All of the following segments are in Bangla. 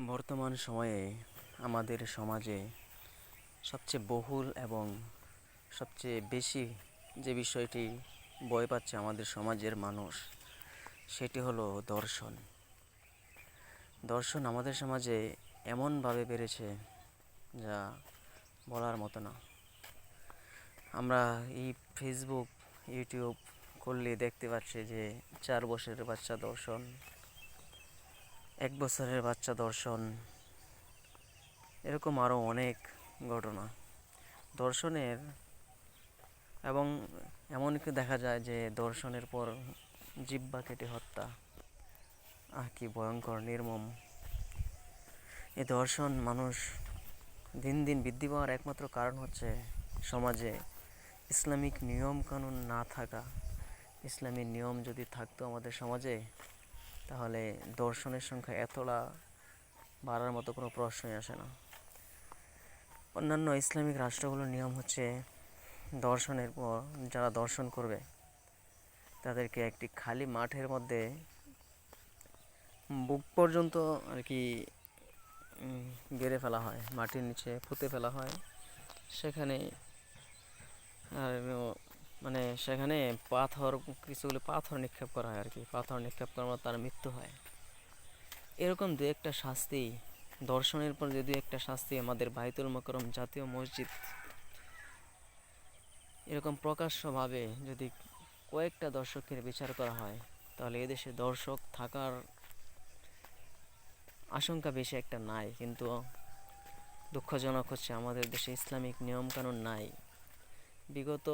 বর্তমান সময়ে আমাদের সমাজে সবচেয়ে বহুল এবং সবচেয়ে বেশি যে বিষয়টি ভয় পাচ্ছে আমাদের সমাজের মানুষ, সেটি হলো দর্শন। দর্শন আমাদের সমাজে এমনভাবে বেড়েছে যা বলার মতো না। আমরা এই ফেসবুক, ইউটিউব করলে দেখতে পাচ্ছি যে 4 বছরের বাচ্চা দর্শন, 1 বছরের বাচ্চা দর্শন, এরকম আরও অনেক ঘটনা দর্শনের। এবং এমনকি দেখা যায় যে দর্শনের পর জিহ্বা কেটে হত্যা। কি ভয়ঙ্কর, নির্মম! এই দর্শন মানুষ দিন দিন বৃদ্ধি পাওয়ার একমাত্র কারণ হচ্ছে সমাজে ইসলামিক নিয়ম কানুন না থাকা। ইসলামী নিয়ম যদি থাকতো আমাদের সমাজে, তাহলে দর্শনের সংখ্যা এতটা বাড়ার মতো কোনো প্রশ্নই আসে না। অন্যান্য ইসলামিক রাষ্ট্রগুলোর নিয়ম হচ্ছে দর্শনের পর যারা দর্শন করবে তাদেরকে একটি খালি মাঠের মধ্যে বুক পর্যন্ত আর কি গেড়ে ফেলা হয়, মাটির নিচে পুঁতে ফেলা হয়। সেখানে আর মানে সেখানে কিছুগুলো পাথর নিক্ষেপ করা হয় আর কি। পাথর নিক্ষেপ করার মতো তার মৃত্যু হয়। এরকম দু একটা শাস্তি, দর্শনের পর যে দু একটা শাস্তি আমাদের বাইতুল মোকাররম জাতীয় মসজিদ এরকম প্রকাশ্যভাবে যদি কয়েকটা দর্শকের বিচার করা হয়, তাহলে এদেশে দর্শক থাকার আশঙ্কা বেশি একটা নাই। কিন্তু দুঃখজনক হচ্ছে আমাদের দেশে ইসলামিক নিয়মকানুন নাই। বিগত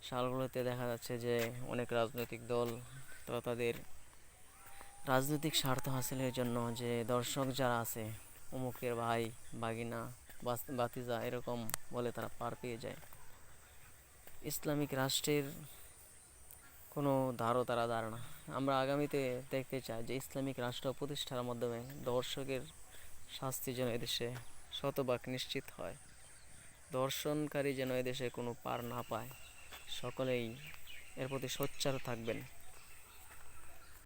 সালগুলোতে দেখা যাচ্ছে যে অনেক রাজনৈতিক দল তারা তাদের রাজনৈতিক স্বার্থ হাসিলের জন্য যে দর্শক যারা আছে, অমুকের ভাই, বাগিনা, বাতিজা এরকম বলে তারা পার পেয়ে যায়। ইসলামিক রাষ্ট্রের কোনো তারা ধারণা। আমরা আগামীতে দেখতে চাই যে ইসলামিক রাষ্ট্র প্রতিষ্ঠার মাধ্যমে দর্শকের শাস্তি যেন এদেশে শতভাগ নিশ্চিত হয়। দর্শনকারী যেন এদেশে কোনো পার না পায়। সকলেই এর প্রতি সোচ্চার থাকবেন।